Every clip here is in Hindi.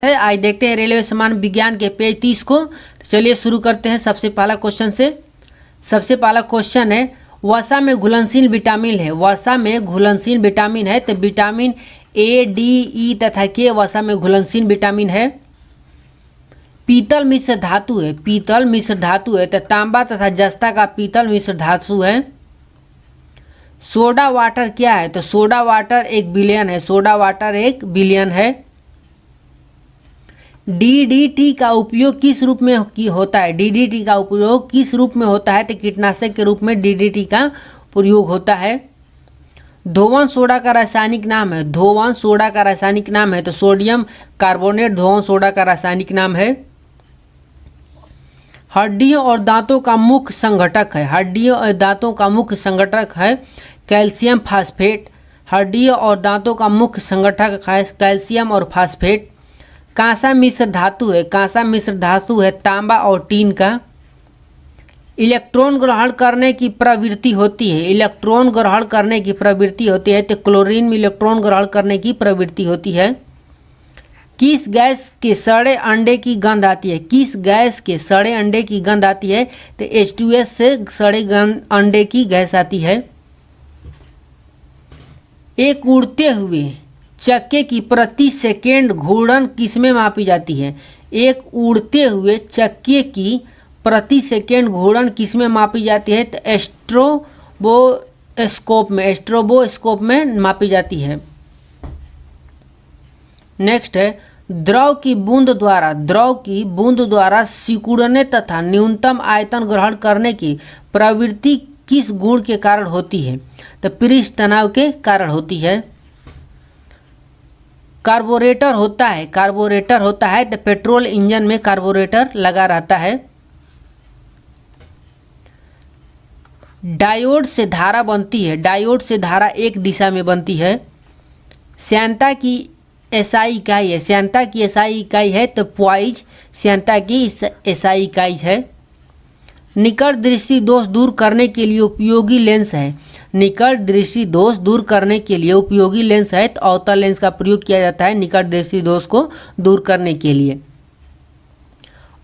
है। आज देखते हैं रेलवे सामान्य विज्ञान के पेज 30 को। तो चलिए शुरू करते हैं सबसे पहला क्वेश्चन से। सबसे पहला क्वेश्चन है, वसा में घुलनशील विटामिन है। वसा में घुलनशील विटामिन है तो विटामिन ए, डी, ई तथा के वसा में घुलनशील विटामिन है। पीतल मिश्र धातु है। पीतल मिश्र धातु है तो तांबा तथा जस्ता का पीतल मिश्र धातु है। सोडा वाटर क्या है? तो सोडा वाटर एक विलयन है। सोडा वाटर एक विलयन है। डीडीटी का उपयोग किस रूप में होता है? डीडीटी का उपयोग किस रूप में होता है? तो कीटनाशक के रूप में डीडीटी का प्रयोग होता है। धोवन सोडा का रासायनिक नाम है। धोवन सोडा का रासायनिक नाम है तो सोडियम कार्बोनेट धोवन सोडा का रासायनिक नाम है। हड्डियों और दांतों का मुख्य संघटक है। हड्डियों और दांतों का मुख्य संघटक है कैल्शियम फास्फेट। हड्डियों और दांतों का मुख्य संघटक है कैल्शियम और फास्फेट। कांसा मिश्र धातु है। कांसा मिश्र धातु है तांबा और टीन का। इलेक्ट्रॉन ग्रहण करने की प्रवृत्ति होती है। इलेक्ट्रॉन ग्रहण करने की प्रवृत्ति होती है तो क्लोरीन में इलेक्ट्रॉन ग्रहण करने की प्रवृत्ति होती है। किस गैस के सड़े अंडे की गंध आती है? किस गैस के सड़े अंडे की गंध आती है? तो H2S से सड़े अंडे की गैस आती है। एक उड़ते हुए चक्के की प्रति सेकेंड घूर्णन किसमें मापी जाती है? एक उड़ते हुए चक्के की प्रति सेकेंड घूर्णन किसमें मापी जाती है? तो एस्ट्रोबोस्कोप में मापी जाती है। नेक्स्ट है, द्रव की बूंद द्वारा सिकुड़ने तथा न्यूनतम आयतन ग्रहण करने की प्रवृत्ति किस गुण के कारण होती है? तो पृष्ठ तनाव के कारण होती है। कार्बोरेटर होता है तो पेट्रोल इंजन में कार्बोरेटर लगा रहता है। डायोड से धारा बनती है। डायोड से धारा एक दिशा में बनती है। श्यानता की एसआई इकाई है। श्यानता की एसआई इकाई है तो पॉइज श्यानता की एसआई इकाई है। निकट दृष्टि दोष दूर करने के लिए उपयोगी लेंस है। निकट दृष्टि दोष दूर करने के लिए उपयोगी लेंस है तो अवतल लेंस का प्रयोग किया जाता है निकट दृष्टि दोष को दूर करने के लिए।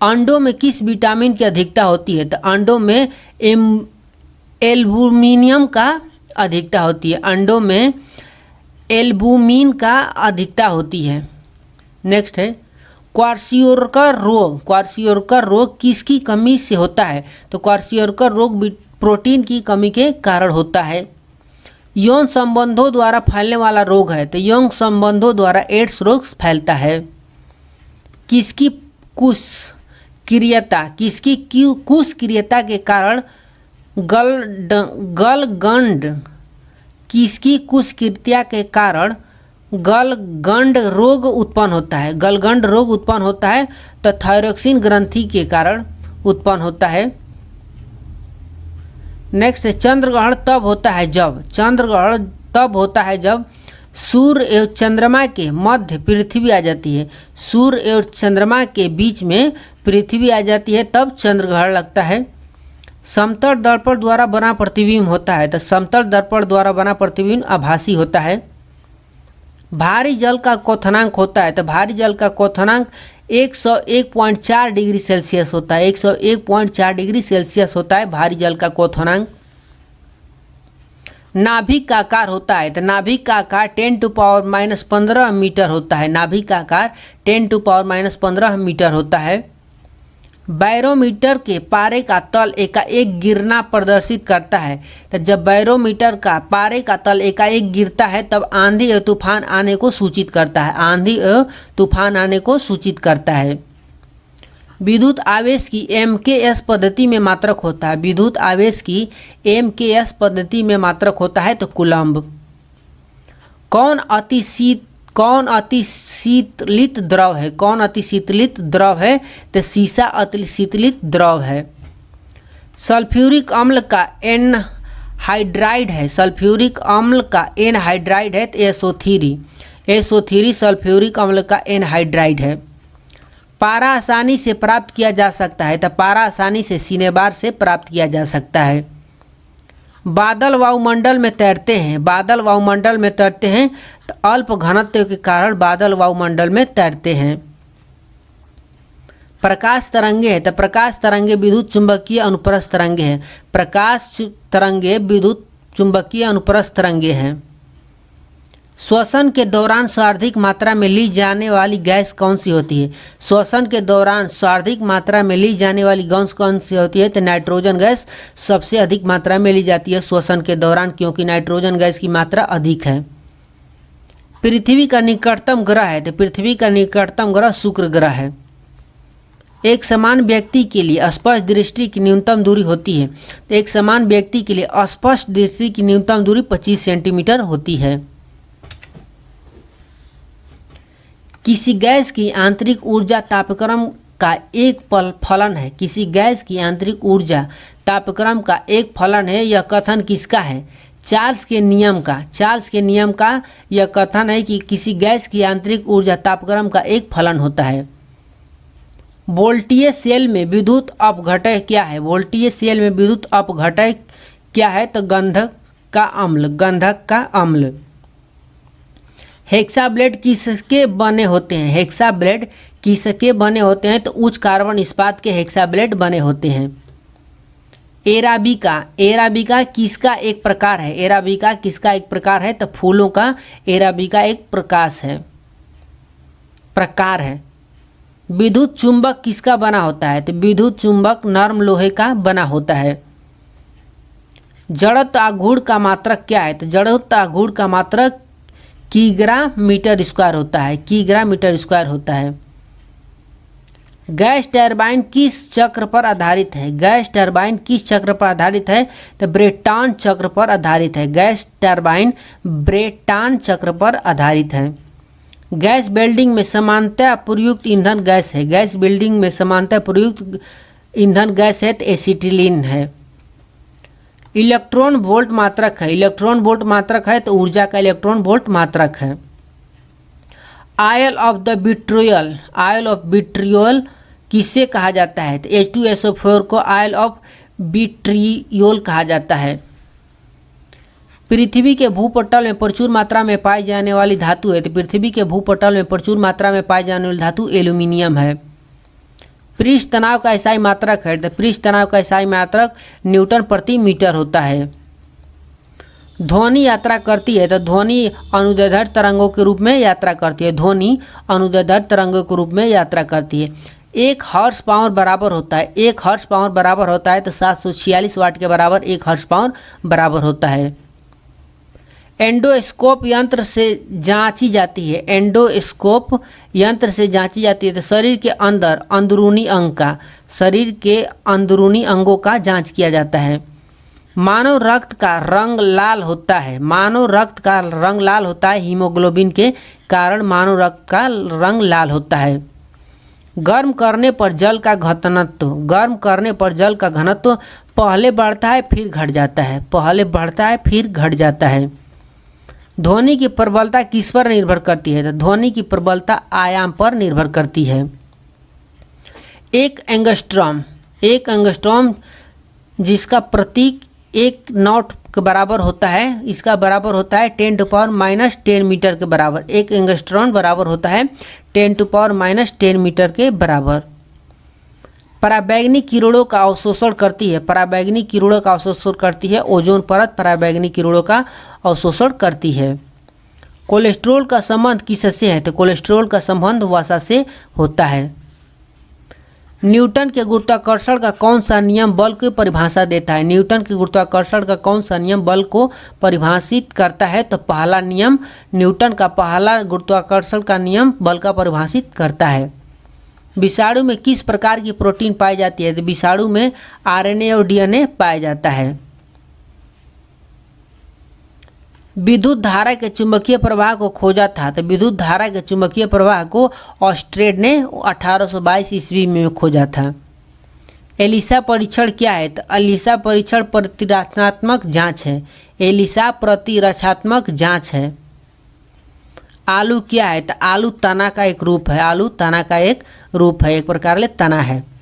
अंडों में किस विटामिन की अधिकता होती है? तो अंडों में एल्बुमिनियम का अधिकता होती है। अंडों में एल्बुमिन का अधिकता होती है। नेक्स्ट है, क्वार्सियोरकर रोग किसकी कमी से होता है? तो क्वार्सियोरकर रोग प्रोटीन की कमी के कारण होता है। यौन संबंधों द्वारा फैलने वाला रोग है तो यौन संबंधों द्वारा एड्स रोग फैलता है। किसकी कुष्क्रियता के कारण किसकी कुष्क्रियता के कारण गलगंड रोग उत्पन्न होता है? गलगंड रोग उत्पन्न होता है तो थायरोक्सिन ग्रंथि के कारण उत्पन्न होता है। नेक्स्ट, चंद्रग्रहण तब होता है जब सूर्य एवं चंद्रमा के मध्य पृथ्वी आ जाती है। सूर्य एवं चंद्रमा के बीच में पृथ्वी आ जाती है तब चंद्रग्रहण लगता है। समतल दर्पण द्वारा बना प्रतिबिंब होता है तो समतल दर्पण द्वारा बना प्रतिबिंब आभासी होता है। भारी जल का क्वथनांक होता है तो भारी जल का क्वथनांक 101.4 डिग्री सेल्सियस होता है। 101.4 डिग्री सेल्सियस होता है भारी जल का क्वथनांक। नाभिक का आकार होता है तो नाभिक का आकार 10⁻⁻15 मीटर होता है। नाभिक का आकार 10⁻⁻15 मीटर होता है। बैरोमीटर के पारे का तल एकाएक गिरना प्रदर्शित करता है तो जब बैरोमीटर का पारे का तल एकाएक गिरता है तब आंधी और तूफान आने को सूचित करता है। आंधी और तूफान आने को सूचित करता है। विद्युत आवेश की MKS पद्धति में मात्रक होता है। विद्युत आवेश की MKS पद्धति में मात्रक होता है तो कूलम्ब। कौन अति शीतलित द्रव है? कौन अति शीतलित द्रव है? तो सीसा अति शीतलित द्रव है। सल्फ्यूरिक अम्ल का एनहाइड्राइड है। सल्फ्यूरिक अम्ल का एनहाइड्राइड है तो SO3 सल्फ्यूरिक अम्ल का एनहाइड्राइड है। पारा आसानी से प्राप्त किया जा सकता है तो पारा आसानी से सिनेबार से प्राप्त किया जा सकता है। बादल वायुमंडल में तैरते हैं तो अल्प घनत्व के कारण बादल वायुमंडल में तैरते हैं। प्रकाश तरंगे है तो प्रकाश तरंगे विद्युत चुंबकीय अनुप्रस्थ तरंगे हैं। प्रकाश तरंगे विद्युत चुंबकीय अनुप्रस्थ तरंगे हैं। श्वसन के दौरान सर्वाधिक मात्रा में ली जाने वाली गैस कौन सी होती है? श्वसन के दौरान सर्वाधिक मात्रा में ली जाने वाली गैस कौन सी होती है? तो नाइट्रोजन गैस सबसे अधिक मात्रा में ली जाती है श्वसन के दौरान, क्योंकि नाइट्रोजन गैस की मात्रा अधिक है। पृथ्वी का निकटतम ग्रह है तो पृथ्वी का निकटतम ग्रह शुक्र ग्रह है। एक समान व्यक्ति के लिए स्पष्ट दृष्टि की न्यूनतम दूरी होती है तो एक समान व्यक्ति के लिए स्पष्ट दृष्टि की न्यूनतम दूरी 25 सेंटीमीटर होती है। किसी गैस की आंतरिक ऊर्जा तापक्रम का एक फलन है। किसी गैस की आंतरिक ऊर्जा तापक्रम का एक फलन है, यह कथन किसका है? चार्ल्स के नियम का। चार्ल्स के नियम का यह कथन है कि किसी गैस की आंतरिक ऊर्जा तापक्रम का एक फलन होता है। वोल्टीय सेल में विद्युत अपघटय क्या है? वोल्टीय सेल में विद्युत अपघटय क्या है? तो गंधक का अम्ल। गंधक का अम्ल। हेक्साब्लेड किसके बने होते हैं? हेक्साब्लेड किसके बने होते हैं? तो उच्च कार्बन इस्पात के हेक्साब्लेड बने होते हैं। एराबिका। एराबिका किसका एक प्रकार है? एराबिका किसका एक प्रकार है? तो फूलों का एराबिका एक प्रकार है। विद्युत चुंबक किसका बना होता है? तो विद्युत चुंबक नर्म लोहे का बना होता है। जड़त्व आघूर्ण का मात्रक क्या है? तो जड़त्व आघूर्ण का मात्रक किग्रा मीटर स्क्वायर होता है। किग्रा मीटर स्क्वायर होता है। गैस टरबाइन किस चक्र पर आधारित है? गैस टरबाइन किस चक्र पर आधारित है? तो ब्रेटॉन चक्र पर आधारित है। गैस टरबाइन ब्रेटॉन चक्र पर आधारित है। गैस वेल्डिंग में समानता प्रयुक्त ईंधन गैस है। गैस वेल्डिंग में समानता प्रयुक्त ईंधन गैस है तो एसिटिलीन है। इलेक्ट्रॉन वोल्ट मात्रक है। इलेक्ट्रॉन वोल्ट मात्रक है तो ऊर्जा का इलेक्ट्रॉन वोल्ट मात्रक है। Oil of the vitriol. Oil of vitriol किसे कहा जाता है? तो H2SO4 को आयल ऑफ विट्रियोल कहा जाता है। पृथ्वी के भूपटल में प्रचुर मात्रा में पाई जाने वाली धातु है तो पृथ्वी के भूपटल में प्रचुर मात्रा में पाई जाने वाली धातु एल्यूमिनियम है। पृष्ठ तनाव का एसआई मात्रक है तो पृष्ठ तनाव का एसआई मात्रक न्यूटन प्रति मीटर होता है। ध्वनि यात्रा करती है तो ध्वनि अनुदैर्ध्य तरंगों के रूप में यात्रा करती है। ध्वनि अनुदैर्ध्य तरंगों के रूप में यात्रा करती है। 1 हॉर्स पावर बराबर होता है। 1 हॉर्स पावर बराबर होता है तो 746 वाट के बराबर 1 हॉर्स पावर बराबर होता है। एंडोस्कोप यंत्र से जांची जाती है। एंडोस्कोप यंत्र से जांची जाती है तो शरीर के अंदर अंदरूनी अंग का, शरीर के अंदरूनी अंगों का जांच किया जाता है। मानव रक्त का रंग लाल होता है। मानव रक्त का रंग लाल होता है हीमोग्लोबिन के कारण मानव रक्त का रंग लाल होता है। गर्म करने पर जल का घनत्व। गर्म करने पर जल का घनत्व पहले बढ़ता है फिर घट जाता है। पहले बढ़ता है फिर घट जाता है। ध्वनि की प्रबलता किस पर निर्भर करती है? तो ध्वनि की प्रबलता आयाम पर निर्भर करती है। एक एंगस्ट्रॉम जिसका प्रतीक 1 नॉट के बराबर होता है, इसका बराबर होता है 10⁻⁻10 मीटर के बराबर। एक एंगस्ट्रॉम बराबर होता है 10⁻⁻10 मीटर के बराबर। पराबैंगनी किरणों का अवशोषण करती है। पराबैंगनी किरणों का अवशोषण करती है ओजोन परत पराबैंगनी किरणों का अवशोषण करती है। कोलेस्ट्रॉल का संबंध किससे है? तो कोलेस्ट्रॉल का संबंध वसा से होता है। न्यूटन के गुरुत्वाकर्षण का कौन सा नियम बल को परिभाषा देता है? न्यूटन के गुरुत्वाकर्षण का कौन सा नियम बल को परिभाषित करता है? तो पहला नियम, न्यूटन का पहला गुरुत्वाकर्षण का नियम बल का परिभाषित करता है। विषाणु में किस प्रकार की प्रोटीन पाई जाती है? तो विषाणु में आरएनए और डीएनए पाया जाता है। विद्युत धारा के चुंबकीय प्रवाह को खोजा था तो विद्युत धारा के चुंबकीय प्रवाह को ऑस्ट्रेड ने 1822 ईस्वी में खोजा था। एलिसा परीक्षण क्या है? तो एलिसा परीक्षण प्रतिरक्षात्मक जांच है। एलिसा प्रतिरक्षात्मक जांच है। आलू क्या है? तो आलू तना का एक रूप है। आलू तना का एक रूप है, एक प्रकार ले तना है।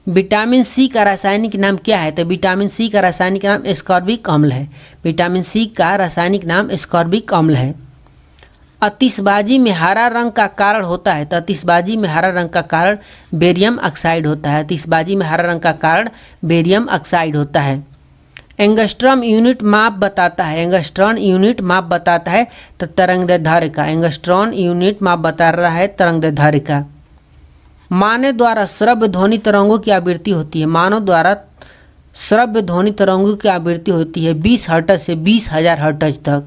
विटामिन सी का रासायनिक नाम क्या है? तो विटामिन सी का रासायनिक नाम एस्कॉर्बिक अम्ल है। विटामिन सी का रासायनिक नाम एस्कॉर्बिक अम्ल है। आतिशबाजी में हरा रंग का कारण होता है, तो आतिशबाजी में हरा रंग का कारण बेरियम ऑक्साइड होता है। आतिशबाजी में हरा रंग का कारण बेरियम ऑक्साइड होता है। एंगस्ट्रॉम यूनिट माप बताता है, एंगस्ट्रॉन यूनिट माप बताता है तो तरंगदैर्ध्य का, एंगस्ट्रॉन यूनिट माप बता रहा है तरंगदैर्ध्य का। मानव द्वारा श्रव्य ध्वनि तरंगों की आवृत्ति होती है, मानव द्वारा श्रव्य ध्वनि तरंगों की आवृत्ति होती है 20 हर्ट्ज से 20,000 हर्ट्ज तक।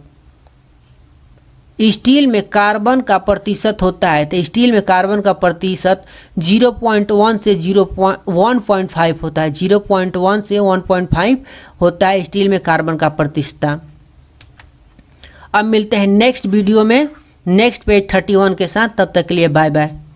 स्टील में कार्बन का प्रतिशत होता है, तो स्टील में कार्बन का प्रतिशत 0.1 से 1.5 होता है, 0.1 से 1.5 होता है स्टील में कार्बन का प्रतिशत। अब मिलते हैं नेक्स्ट वीडियो में नेक्स्ट पेज 31 के साथ, तब तक के लिए बाय बाय।